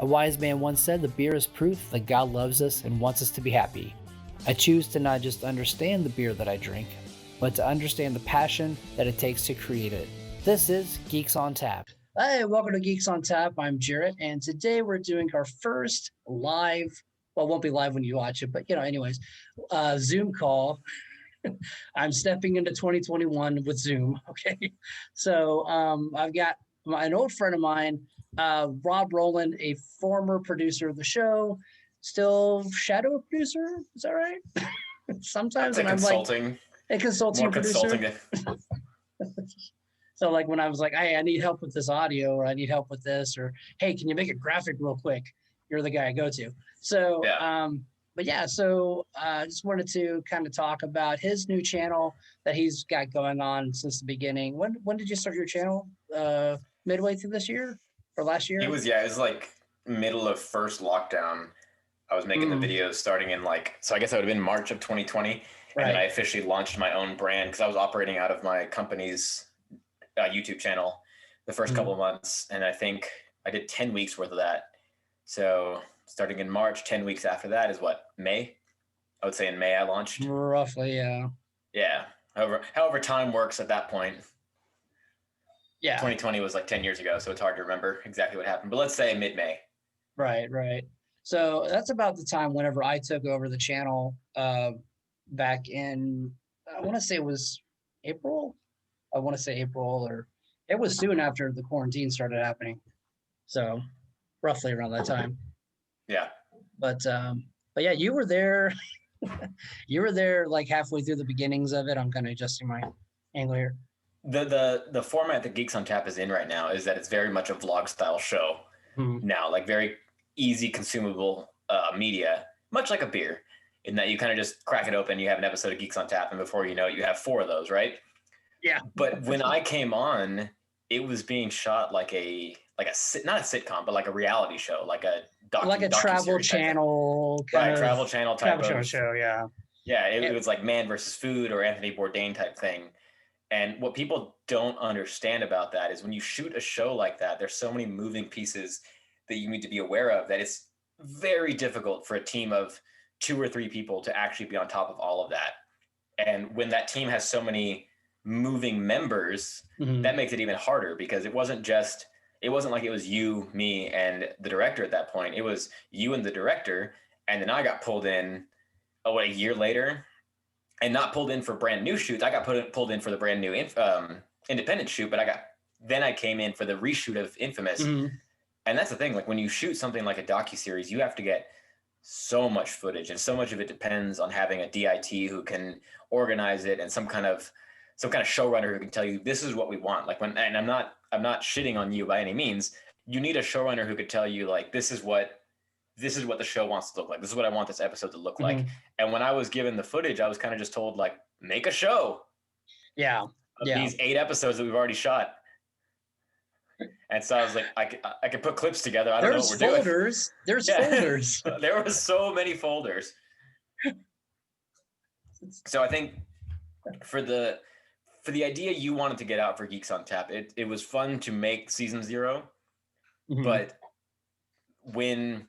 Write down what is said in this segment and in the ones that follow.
A wise man once said, "The beer is proof that God loves us and wants us to be happy." I choose to not just understand the beer that I drink, but to understand the passion that it takes to create it. This is Geeks on Tap. Hey, welcome to Geeks on Tap. I'm Jaret, and today we're doing our first live, well, it won't be live when you watch it, but anyways, Zoom call. I'm stepping into 2021 with Zoom, okay? So I've got an old friend of mine, Rob Rowland, a former producer of the show, still shadow producer. Is that right? Sometimes when I'm like a consulting producer. So like when I was like, hey, I need help with this audio, or I need help with this, or hey, can you make a graphic real quick? You're the guy I go to. So so I just wanted to kind of talk about his new channel that he's got going on since the beginning. When did you start your channel? Midway through this year or last year? It was like middle of first lockdown. I was making the videos starting in I guess that would have been March of 2020. Right. And then I officially launched my own brand because I was operating out of my company's YouTube channel the first couple of months. And I think I did 10 weeks worth of that. So starting in March, 10 weeks after that is what, May? I would say in May I launched. Roughly, yeah. Yeah. However time works at that point. Yeah. 2020 was like 10 years ago, so it's hard to remember exactly what happened. But let's say mid-May. Right. So that's about the time whenever I took over the channel back in, I want to say it was April. Or it was soon after the quarantine started happening. So roughly around that time. Yeah. But yeah, you were there. You were there like halfway through the beginnings of it. I'm kind of adjusting my angle here. The format that Geeks on Tap is in right now is that it's very much a vlog style show now, like very easy consumable media, much like a beer, in that you kind of just crack it open, you have an episode of Geeks on Tap, and before you know it, you have 4 of those, right? Yeah. But when I came on, it was being shot not a sitcom, but like a reality show, like a travel channel travel channel type of show. Yeah. Yeah. It was like Man versus Food or Anthony Bourdain type thing. And what people don't understand about that is when you shoot a show like that, there's so many moving pieces that you need to be aware of that it's very difficult for a team of 2 or 3 people to actually be on top of all of that. And when that team has so many moving members, that makes it even harder, because it wasn't like it was you, me, and the director at that point. It was you and the director, and then I got pulled in a year later, and not pulled in for brand new shoots. I got pulled in for the brand new independent shoot, but I came in for the reshoot of Infamous. And that's the thing, like when you shoot something like a docuseries, you have to get so much footage, and so much of it depends on having a DIT who can organize it, and some kind of showrunner who can tell you this is what we want. And I'm not shitting on you by any means. You need a showrunner who could tell you like this is what the show wants to look like. This is what I want this episode to look like. And when I was given the footage, I was kind of just told like, make a show. Yeah. These 8 episodes that we've already shot. And so I was like, I could put clips together. I don't know what we're doing. There's folders. There were so many folders. So I think for the idea you wanted to get out for Geeks on Tap, it was fun to make season 0, but when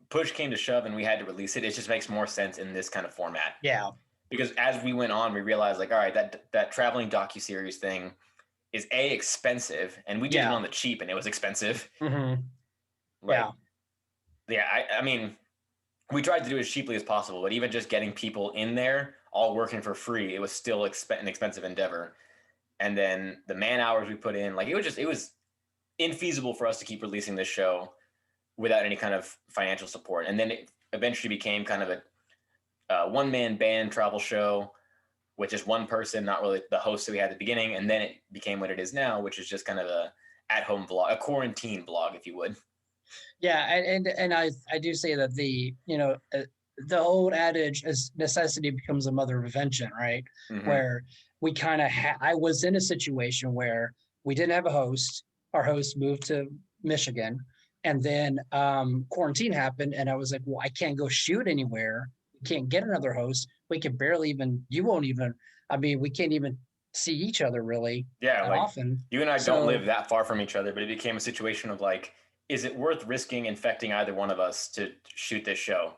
push came to shove and we had to release it, it just makes more sense in this kind of format. Yeah. Because as we went on, we realized like, all right, that traveling docuseries thing is expensive, and we did it on the cheap, and it was expensive. I mean, we tried to do it as cheaply as possible, but even just getting people in there all working for free, it was still an expensive endeavor. And then the man hours we put in, like it was infeasible for us to keep releasing this show without any kind of financial support. And then it eventually became kind of a one-man band travel show with just one person, not really the host that we had at the beginning. And then it became what it is now, which is just kind of a at-home vlog, a quarantine vlog, if you would. Yeah, and I do say that the old adage is necessity becomes a mother of invention, right? Where we kind of I was in a situation where we didn't have a host. Our host moved to Michigan, and then quarantine happened, and I was like, well, I can't go shoot anywhere. We can't get another host. We can barely even. We can't even see each other really. Yeah, like often. You and I don't live that far from each other, but it became a situation of like, is it worth risking infecting either one of us to shoot this show?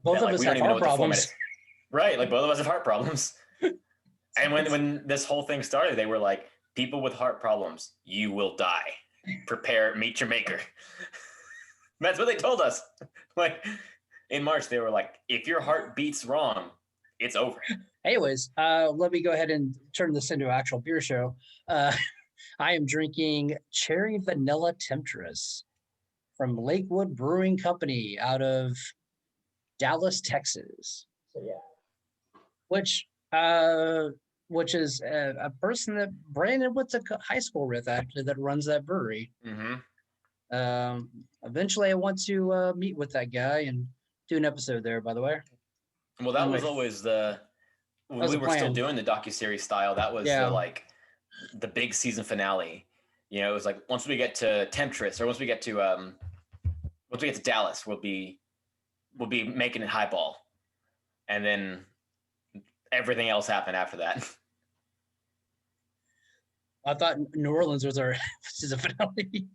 Both of us we don't have even know heart what the format problems. is. Right, like both of us have heart problems. And when this whole thing started, they were like, people with heart problems, you will die. Prepare, meet your maker. That's what they told us. Like in March, they were like, if your heart beats wrong, it's over. Anyways, let me go ahead and turn this into an actual beer show. I am drinking Cherry Vanilla Temptress from Lakewood Brewing Company out of Dallas, Texas. So yeah, which is a person that Brandon went to high school with, actually, that runs that brewery. Eventually, I want to meet with that guy and do an episode there. By the way, well, that was always when we were still doing the docuseries style. That was the big season finale. You know, it was like once we get to Temptress, or once we get to Dallas, we'll be making it highball, and then everything else happened after that. I thought New Orleans was our season finale.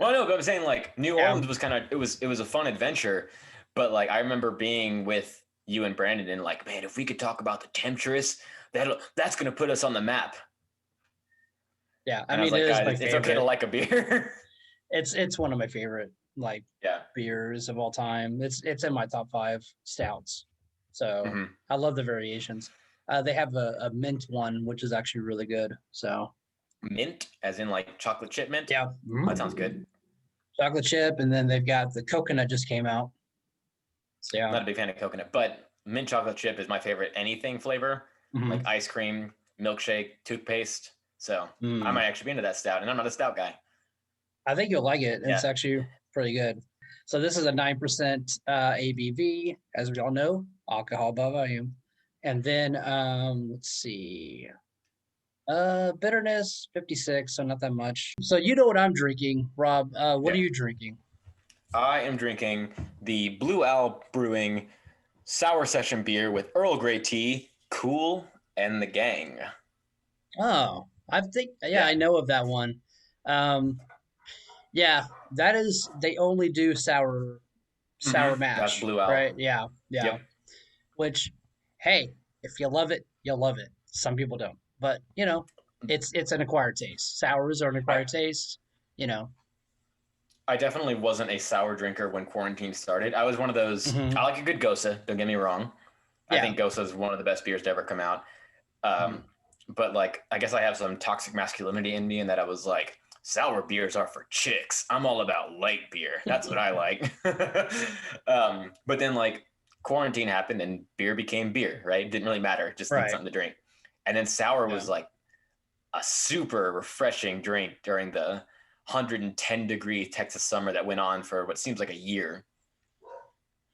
Well, no, but I'm saying like New Orleans was kind of it was a fun adventure, but like I remember being with you and Brandon and like, man, if we could talk about the Temptress, that's gonna put us on the map. Yeah, I mean, it is my favorite. It's okay to like a beer. It's one of my favorite beers of all time. It's in my top 5 stouts. So I love the variations. They have a mint one, which is actually really good. So mint, as in like chocolate chip mint. Yeah, that sounds good. Chocolate chip, and then they've got the coconut just came out. So yeah, I'm not a big fan of coconut, but mint chocolate chip is my favorite anything flavor, like ice cream, milkshake, toothpaste. So I might actually be into that stout, and I'm not a stout guy. I think you'll like it. It's actually pretty good. So this is a 9% ABV, as we all know, alcohol by volume. And then let's see, bitterness 56, so not that much. So you know what I'm drinking, Rob. What are you drinking? I am drinking the Blue Owl Brewing Sour Session beer with Earl Grey tea, Cool, and the Gang. Oh, I think I know of that one. Yeah, that is, they only do sour mash. That's Blue Owl, right? Yeah. Yep. Which, hey, if you love it, you'll love it. Some people don't, but you know, it's an acquired taste. Sours are an acquired taste. You know, I definitely wasn't a sour drinker when quarantine started. I was one of those. I like a good Gosa. Don't get me wrong. I think Gosa is one of the best beers to ever come out. But like, I guess I have some toxic masculinity in me, and that I was like, sour beers are for chicks. I'm all about light beer. That's what I like. But then like quarantine happened and beer became beer, right? It didn't really matter. Just need something to drink. And then sour was like a super refreshing drink during the 110-degree Texas summer that went on for what seems like a year.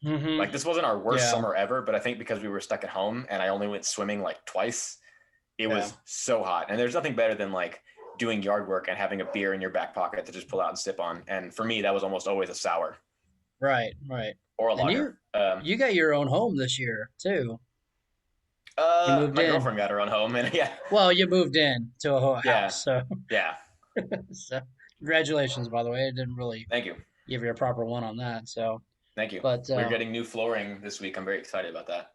Like this wasn't our worst summer ever, but I think because we were stuck at home and I only went swimming like twice, it was so hot. And there's nothing better than like doing yard work and having a beer in your back pocket to just pull out and sip on. And for me, that was almost always a sour. Right. Or a lager. You got your own home this year too. My girlfriend got her own home, and Well, you moved in to a whole house, so so congratulations, by the way. I didn't really thank you give you a proper one on that. So thank you. But we're getting new flooring this week. I'm very excited about that.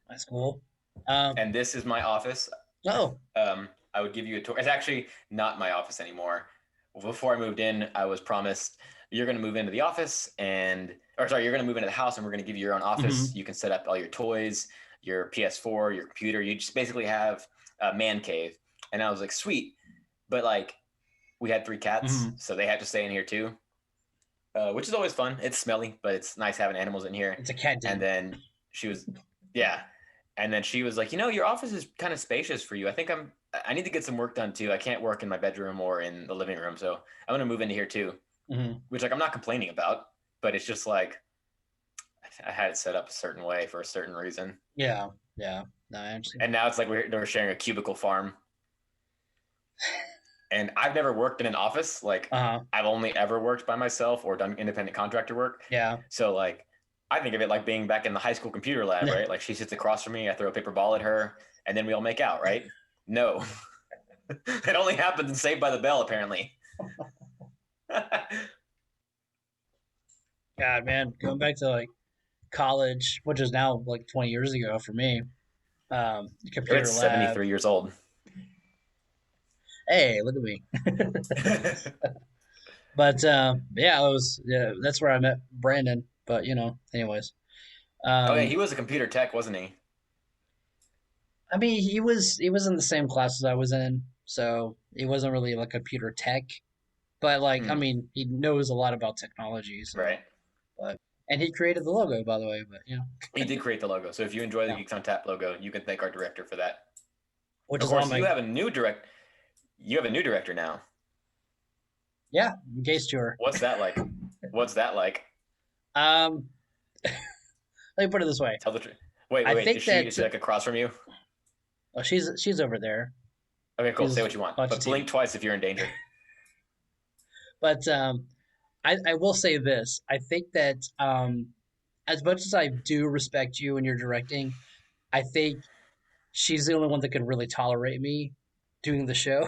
That's cool. And this is my office. Oh. I would give you a tour. It's actually not my office anymore. Before I moved in, I was promised you're going to move into the office you're going to move into the house and we're going to give you your own office. You can set up all your toys, your PS4, your computer. You just basically have a man cave. And I was like, sweet. But like we had 3 cats, so they had to stay in here too, which is always fun. It's smelly, but it's nice having animals in here. It's a cat den. And then she was, and then she was like, you know, your office is kind of spacious for you. I think I need to get some work done too. I can't work in my bedroom or in the living room. So I'm going to move into here too, which like, I'm not complaining about, but it's just like, I had it set up a certain way for a certain reason. Yeah. No, I understand. And now it's like we're sharing a cubicle farm. And I've never worked in an office. Like I've only ever worked by myself or done independent contractor work. Yeah. So like, I think of it like being back in the high school computer lab, right? Like she sits across from me, I throw a paper ball at her, and then we all make out, right? No. It only happens in Saved by the Bell, apparently. God, man, going back to like college, which is now like 20 years ago for me. Jaret's Computer lab. 73 years old. Hey, look at me. But yeah, that's where I met Brandon. But anyways, Oh yeah, um, he was a computer tech, wasn't he? I mean, he was in the same class as I was in, so he wasn't really like computer tech. But like, I Hmm. mean, he knows a lot about technology. So, Right. but and he created the logo, by the way. But He did create the logo. So if you enjoy the yeah, Geeks on Tap logo, you can thank our director for that. which Of is on course, my you have a new director now. yeah Gaze tour. What's that like? What's that like? Um, let me put it this way. Tell the truth. Wait, I wait, wait. think Is that she like across from you? oh, she's over there. Okay, cool. Say She's what you want, watching but TV. blink twice if you're in danger. But I will say this. I think that as much as I do respect you and your directing, I think she's the only one that can really tolerate me doing the show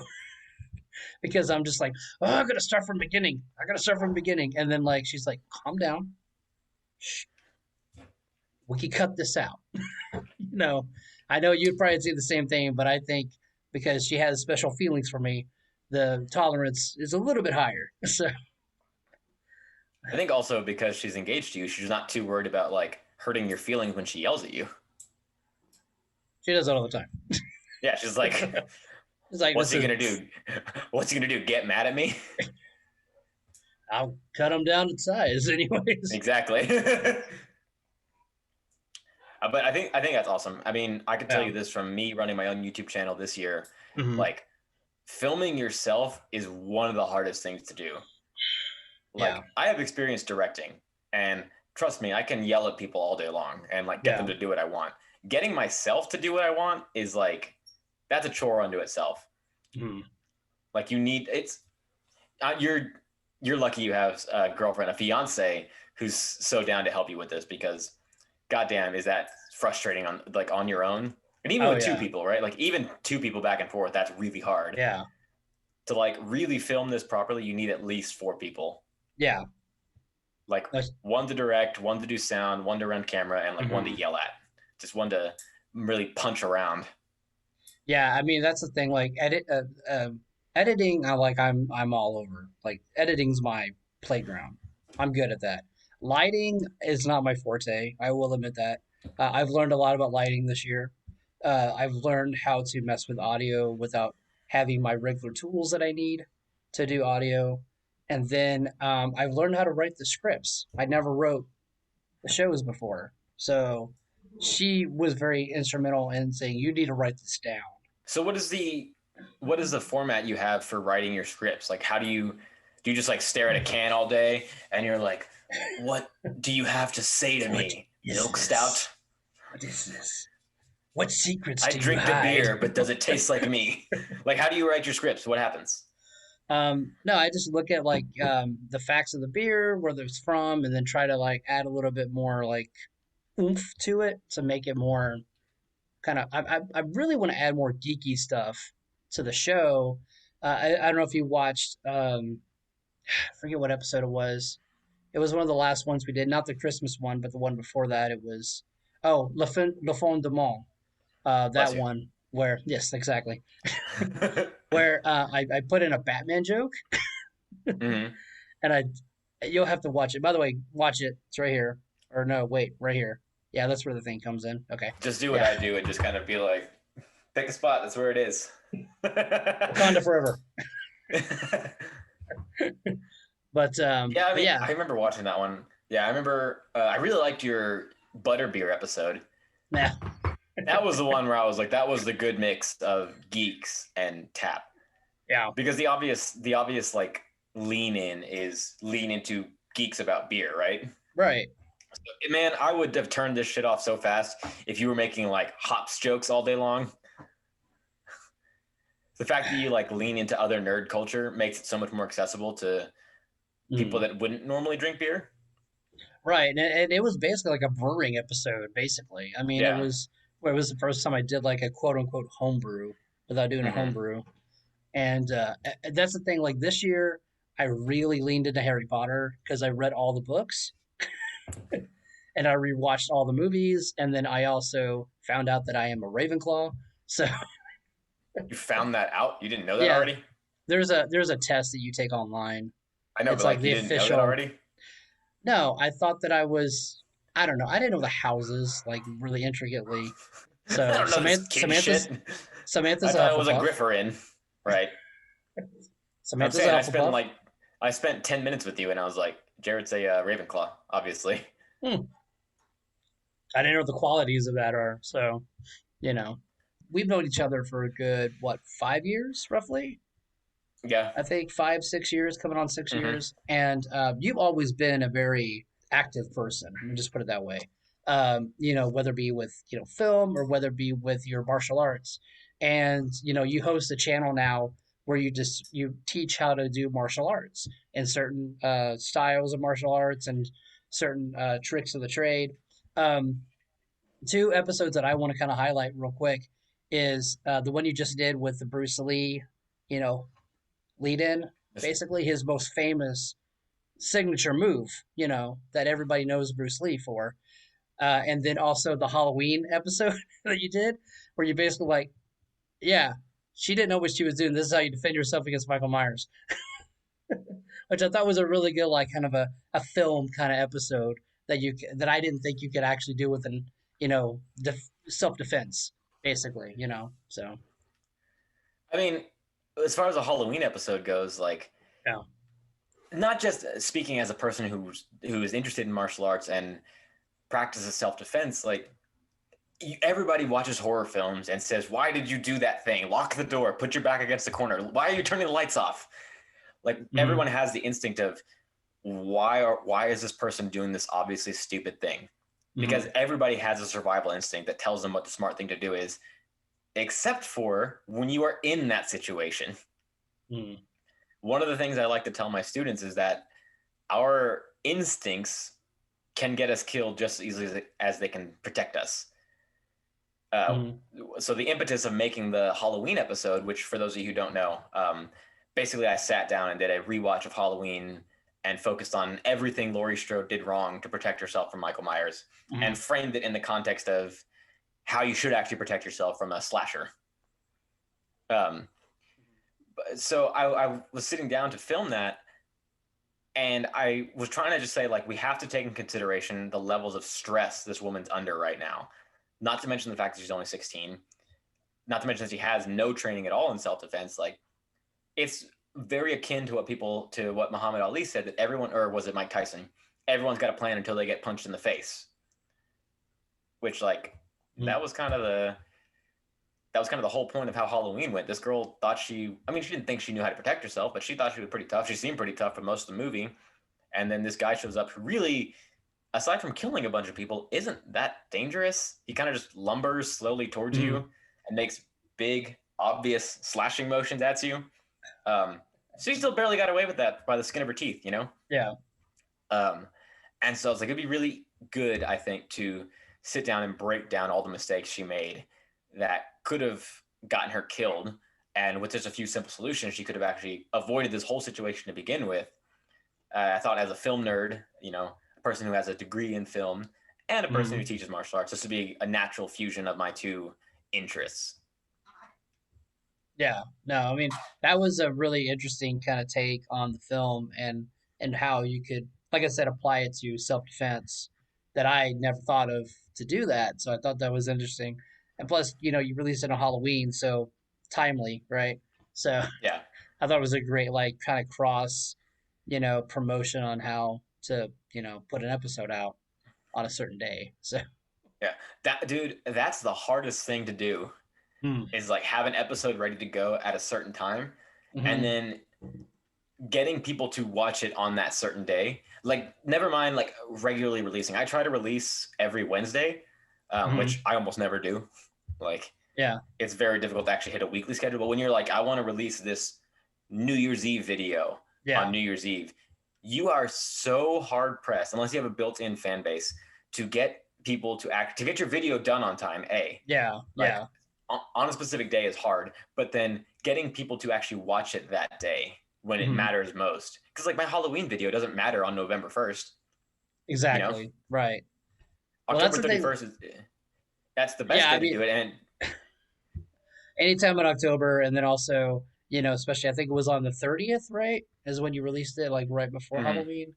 because I'm just like, oh, I gotta start from the beginning. I gotta start from the beginning, and then like she's like, calm down. Shh, we can cut this out. you know, I know you'd probably say the same thing, but I think because she has special feelings for me, the tolerance is a little bit higher. So I think also because she's engaged to you, she's not too worried about like hurting your feelings when she yells at you. she does it all the time. Yeah, she's like, It's like "What's this he is gonna do? What's he gonna do? Get mad at me?" I'll cut them down in size, anyways. Exactly. But I think that's awesome. I mean, I can tell Yeah. you this from me running my own YouTube channel this year. Hmm. Like, filming yourself is one of the hardest things to do. Yeah. Like, I have experience directing, and trust me, I can yell at people all day long and like get Yeah. them to do what I want. Getting myself to do what I want is like that's a chore unto itself. Hmm. Like, you need it's you're lucky you have a girlfriend, a fiance who's so down to help you with this because goddamn is that frustrating on your own. And even Oh with two yeah. people, right? Like even two people back and forth, that's really hard. Yeah. To like really film this properly, you need at least four people. Yeah. Like one to direct, one to do sound, one to run camera, and like one to Mhm. yell at. Just one to really punch around. Yeah. I mean, that's the thing. Like editing, I'm all over. Like editing's my playground. I'm good at that. Lighting is not my forte. I will admit that. I've learned a lot about lighting this year. I've learned how to mess with audio without having my regular tools that I need to do audio. And then I've learned how to write the scripts. I never wrote the shows before. So she was very instrumental in saying, you need to write this down. So what is the format you have for writing your scripts? Like how do you just like stare at a can all day and you're like, what do you have to say to What me, is milk this? stout? What is this? What secrets I do you drink the hide? beer, but does it taste like me? Like how do you write your scripts? What happens? No, I just look at like the facts of the beer, where it's from, and then try to like add a little bit more like oomph to it to make it more kind of. I really want to add more geeky stuff to the show. I don't know if you watched. I forget what episode it was. It was one of the last ones we did, not the Christmas one, but the one before that. It was Le Fin Du Monde. Bless That you. one where yes, exactly. Where I put in a Batman joke, Hmm. and you'll have to watch it. By the way, watch it. It's right here. Or no, wait, right here. Yeah, that's where the thing comes in. Okay. Just do what Yeah. I do and just kind of be like, pick a spot. That's where it is. Wakanda forever. Yeah, I But mean, yeah, I remember watching that one. Yeah, I remember. I really liked your Butterbeer episode. yeah, That was the one where I was like, that was the good mix of geeks and tap. yeah. Because the obvious like lean into geeks about beer, right? Right. Man, I would have turned this shit off so fast if you were making like hops jokes all day long. The fact that you like lean into other nerd culture makes it so much more accessible to people Mm. that wouldn't normally drink beer. Right. And it was basically like a brewing episode, basically. I mean, Yeah. it was the first time I did like a quote unquote homebrew without doing a Hmm. homebrew. And that's the thing. Like this year, I really leaned into Harry Potter because I read all the books and I rewatched all the movies, and then I also found out that I am a Ravenclaw. So You found that out? You didn't know that yeah, already? there's a test that you take online. I know, It's but like like the you didn't know that official. already? No, I thought that I was. I don't know. I didn't know the houses like really intricately. I So don't know this kid shit. I Samantha's thought it was a Hufflepuff. Grifferin, right? I'm Samantha's saying Hufflepuff. I spent 10 minutes with you and I was like, Jared's a Ravenclaw, obviously. Hmm. I didn't know what the qualities of that are. So you know, we've known each other for a good what 5 years roughly. Yeah. I think 5 6 years, coming on six Hmm. years, and you've always been a very active person. Let me just put it that way. Whether it be with film or whether it be with your martial arts, and you host a channel now where you teach how to do martial arts and certain styles of martial arts and certain tricks of the trade. Um, Two episodes that I want to kind of highlight real quick is the one you just did with the Bruce Lee, you know, lead in, Just, basically his most famous signature move, that everybody knows Bruce Lee for. And then also the Halloween episode that you did, where you basically like, yeah, she didn't know what she was doing. This is how you defend yourself against Michael Myers, which I thought was a really good, like, kind of a film kind of episode that I didn't think you could actually do with an, self defense, basically, So I mean, as far as a Halloween episode goes, like, yeah. not just speaking as a person who is interested in martial arts and practices self-defense, like everybody watches horror films and says, why did you do that thing? Lock the door, put your back against the corner. Why are you turning the lights off? Like Mm-hmm. everyone has the instinct of why is this person doing this obviously stupid thing? Mm-hmm. Because everybody has a survival instinct that tells them what the smart thing to do is, except for when you are in that situation. Mm-hmm. One of the things I like to tell my students is that our instincts can get us killed just as easily as they can protect us. Uh, Mm-hmm. so the impetus of making the Halloween episode, which for those of you who don't know, basically I sat down and did a rewatch of Halloween and focused on everything Laurie Strode did wrong to protect herself from Michael Myers, Mm-hmm. and framed it in the context of how you should actually protect yourself from a slasher. Um, so I was sitting down to film that, and I was trying to just say, like, we have to take in consideration the levels of stress this woman's under right now. Not to mention the fact that she's only 16. Not to mention that she has no training at all in self-defense. Like, it's very akin to what Muhammad Ali said, that everyone, or was it Mike Tyson? Everyone's got a plan until they get punched in the face. Which, like, Mm-hmm. that was kind of the whole point of how Halloween went. This girl thought she didn't think she knew how to protect herself, but she thought she was pretty tough. She seemed pretty tough for most of the movie. And then this guy shows up who really, aside from killing a bunch of people, isn't that dangerous. He kind of just lumbers slowly towards you Mm-hmm. and makes big, obvious slashing motions at you. So she still barely got away with that by the skin of her teeth, you know? Yeah. Um, and so I was like, it'd be really good, I think, to sit down and break down all the mistakes she made that could have gotten her killed. And with just a few simple solutions, she could have actually avoided this whole situation to begin with. I thought, as a film nerd, a person who has a degree in film and a person who Mm-hmm. teaches martial arts, this would be a natural fusion of my two interests. Yeah, no, I mean that was a really interesting kind of take on the film and how you could, like I said, apply it to self defense that I never thought of to do that. So I thought that was interesting, and plus, you released it on Halloween, so timely, right? So Yeah. I thought it was a great like kind of cross, promotion on how to put an episode out on a certain day. So Yeah. That's the hardest thing to do, mm, is like have an episode ready to go at a certain time, and hmm then getting people to watch it on that certain day. Like, never mind like regularly releasing. I try to release every Wednesday, which hmm I almost never do. Like, yeah, it's very difficult to actually hit a weekly schedule. But when you're like, I want to release this New Year's Eve video yeah, on New Year's Eve, you are so hard pressed, unless you have a built-in fan base, to get people to get your video done on time. yeah, Like, yeah. on a specific day is hard, but then getting people to actually watch it that day when it Mhm. matters most. Because like my Halloween video doesn't matter on November 1st. You know, Exactly. Right. Well, that's October the thing. 31st is that's the best Yeah, I day to mean, do it. And anytime in October, and then also, especially I think it was on the 30th, right? Is when you released it, like right before mhm, Halloween.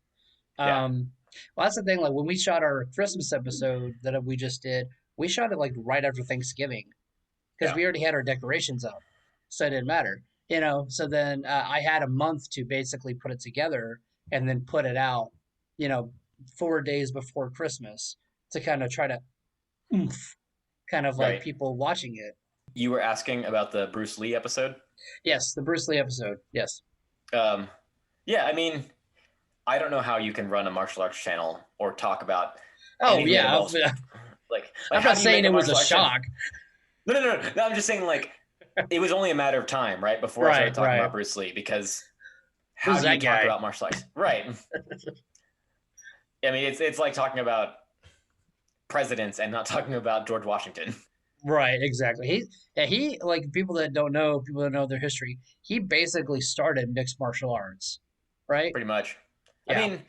yeah, Well, that's the thing. Like when we shot our Christmas episode that we just did, we shot it like right after Thanksgiving because yeah, we already had our decorations up, so it didn't matter. So then I had a month to basically put it together and then put it out. You know, 4 days before Christmas to kind of try to oomph, kind of like right. people watching it. You were asking about the Bruce Lee episode. Yes, the Bruce Lee episode. Yes. Um, yeah, I mean, I don't know how you can run a martial arts channel or talk about Oh anything that yeah, involves like I'm how not do you saying make a it was a martial arts channel? shock. No. I'm just saying like it was only a matter of time, right, before I Right, started talking right. about Bruce Lee because how Who's do you that talk guy? about martial arts? Right. I mean, it's like talking about presidents and not talking about George Washington. Right, exactly. He like people that know their history. He basically started mixed martial arts, right? Pretty much. I Yeah. mean,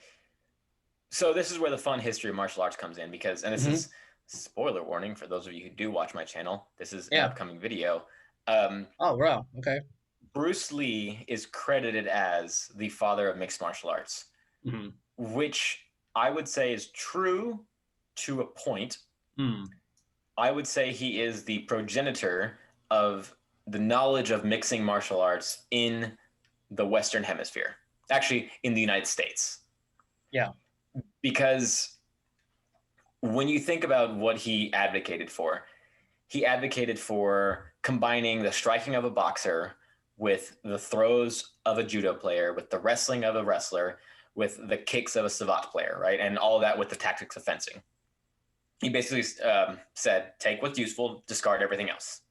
so this is where the fun history of martial arts comes in because, and this Hmm. is spoiler warning for those of you who do watch my channel. This is an Yeah. upcoming video. Um, Oh, wow. Okay. Bruce Lee is credited as the father of mixed martial arts, Hmm. which I would say is true to a point. Hmm. I would say he is the progenitor of the knowledge of mixing martial arts in the Western Hemisphere, actually, in the United States. Yeah. Because when you think about what he advocated for combining the striking of a boxer with the throws of a judo player, with the wrestling of a wrestler, with the kicks of a savate player, right? And all that with the tactics of fencing. He basically said, take what's useful, discard everything else.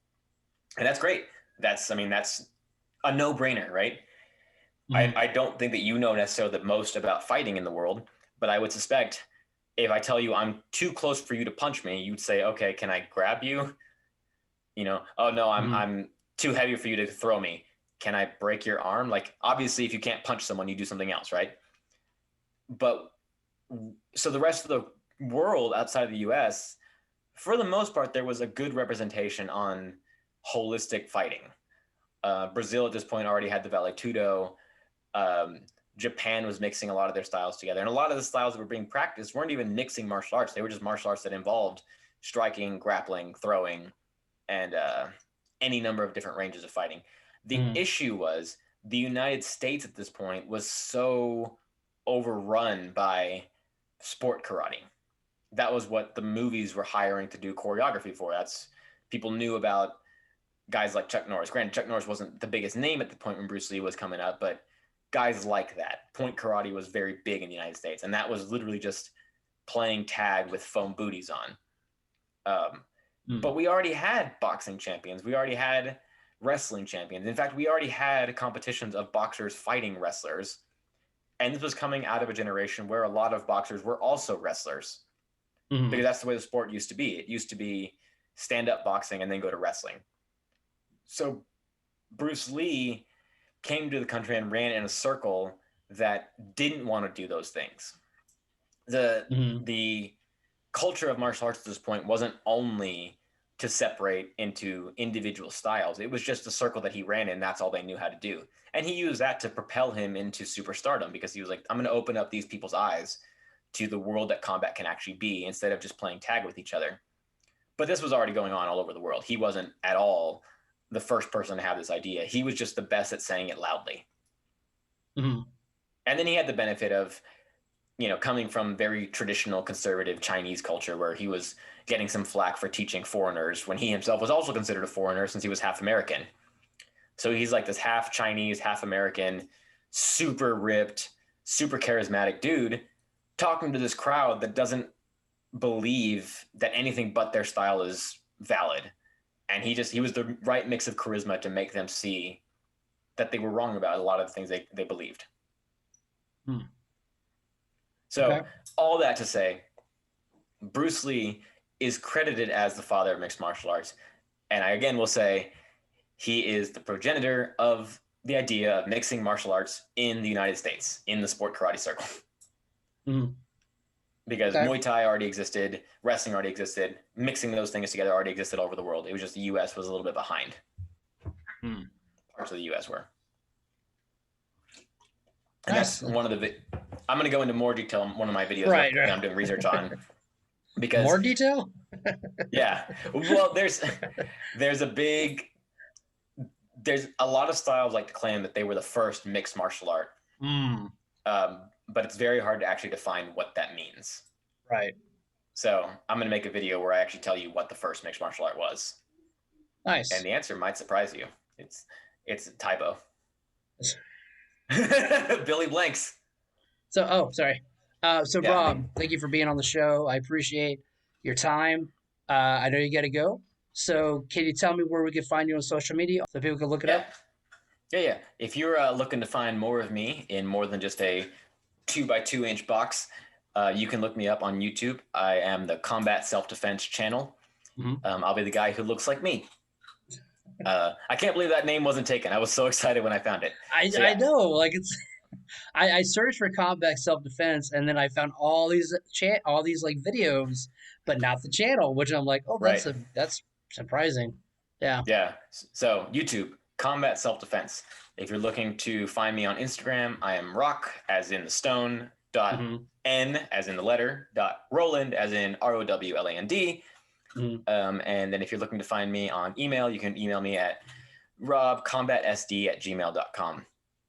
And that's great. That's a no-brainer, right? Hmm. I don't think that you know necessarily the most about fighting in the world, but I would suspect if I tell you I'm too close for you to punch me, you'd say, okay, can I grab you? Oh no, Hmm. I'm too heavy for you to throw me. Can I break your arm? Like obviously if you can't punch someone, you do something else, right? But so the rest of the world outside of the US, for the most part, there was a good representation on holistic fighting. Brazil at this point already had the Vale Tudo. Um, Japan was mixing a lot of their styles together. And a lot of the styles that were being practiced weren't even mixing martial arts. They were just martial arts that involved striking, grappling, throwing, and any number of different ranges of fighting. The Hmm. issue was the United States at this point was so overrun by sport karate. That was what the movies were hiring to do choreography for. That's people knew about guys like Chuck Norris. Granted, Chuck Norris wasn't the biggest name at the point when Bruce Lee was coming up, but guys like that. Point karate was very big in the United States, and that was literally just playing tag with foam booties on. Um, Hmm. but we already had boxing champions. We already had wrestling champions. In fact, we already had competitions of boxers fighting wrestlers. And this was coming out of a generation where a lot of boxers were also wrestlers because Hmm. that's the way the sport used to be. It used to be stand up boxing and then go to wrestling. So Bruce Lee came to the country and ran in a circle that didn't want to do those things. The Hmm. the culture of martial arts at this point wasn't only to separate into individual styles. It was just a circle that he ran in. That's all they knew how to do. And he used that to propel him into superstardom because he was like, I'm going to open up these people's eyes to the world that combat can actually be instead of just playing tag with each other. But this was already going on all over the world. He wasn't at all the first person to have this idea. He was just the best at saying it loudly. Hmm. And then he had the benefit of coming from very traditional conservative Chinese culture where he was getting some flack for teaching foreigners when he himself was also considered a foreigner since he was half American. So he's like this half Chinese, half American, super ripped, super charismatic dude talking to this crowd that doesn't believe that anything but their style is valid. And he was the right mix of charisma to make them see that they were wrong about a lot of the things they believed. Hmm. So Okay. all that to say, Bruce Lee is credited as the father of mixed martial arts. And I again will say he is the progenitor of the idea of mixing martial arts in the United States, in the sport karate circle. Mhm. Because Okay. Muay Thai already existed, wrestling already existed, mixing those things together already existed all over the world. It was just the US was a little bit behind. Hmm. Parts of the US were. And Nice. that's one of the. I'm going to go into more detail in one of my videos Right, that right. I'm doing research on. Because, More detail? yeah. Well, there's a big. There's a lot of styles like to claim that they were the first mixed martial art. Mm, But it's very hard to actually define what that means. right. So I'm going to make a video where I actually tell you what the first mixed martial art was. And Nice. the answer might surprise you. It's Taibo. Billy Blanks. So, oh, sorry. So, Yeah. Rob, thank you for being on the show. I appreciate your time. I know you got to go. So, can you tell me where we can find you on social media so people can look it Yeah. up? Yeah. If you're looking to find more of me in more than just a 2x2 inch box, you can look me up on YouTube. I am the Combat Self-Defense channel. Mm-hmm. I'll be the guy who looks like me. I can't believe that name wasn't taken. I was so excited when I found it. So, I yeah. know, like it's. I searched for combat self defense, and then I found all these like videos, but not the channel. Which I'm like, oh, Right. that's surprising. Yeah. Yeah. So YouTube, Combat Self-Defense. If you're looking to find me on Instagram, I am rock, as in the stone, dot Mm-hmm. N, as in the letter, dot Rowland, as in ROWLAND. Mm-hmm. And then if you're looking to find me on email, you can email me at robcombatsd@gmail.com.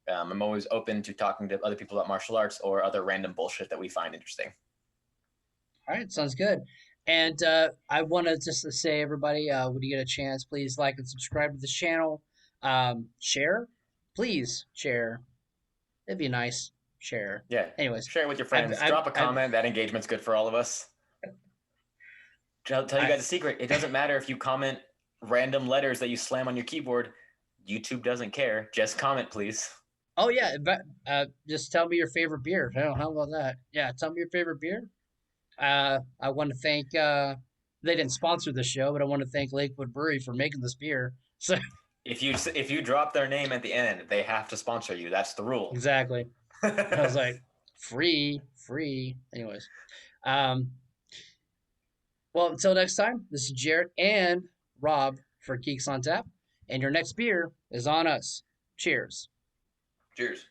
I'm always open to talking to other people about martial arts or other random bullshit that we find interesting. All right, sounds good. And I want to just to say, everybody, when you get a chance, please like and subscribe to this channel. Share, please share. It'd be nice. Share. Yeah. Anyways, Share it with your friends. Drop a comment. That engagement's good for all of us. I'll tell you guys a secret. It doesn't matter if you comment random letters that you slam on your keyboard. YouTube doesn't care. Just comment, please. Oh yeah, but just tell me your favorite beer. How about that? Yeah, tell me your favorite beer. I want to thank. They didn't sponsor the show, but I want to thank Lakewood Brewery for making this beer. So If you drop their name at the end, they have to sponsor you. That's the rule. exactly. And I was like, free. Anyways, um, well, until next time, this is Jaret and Rob for Geeks on Tap, and your next beer is on us. Cheers. Cheers.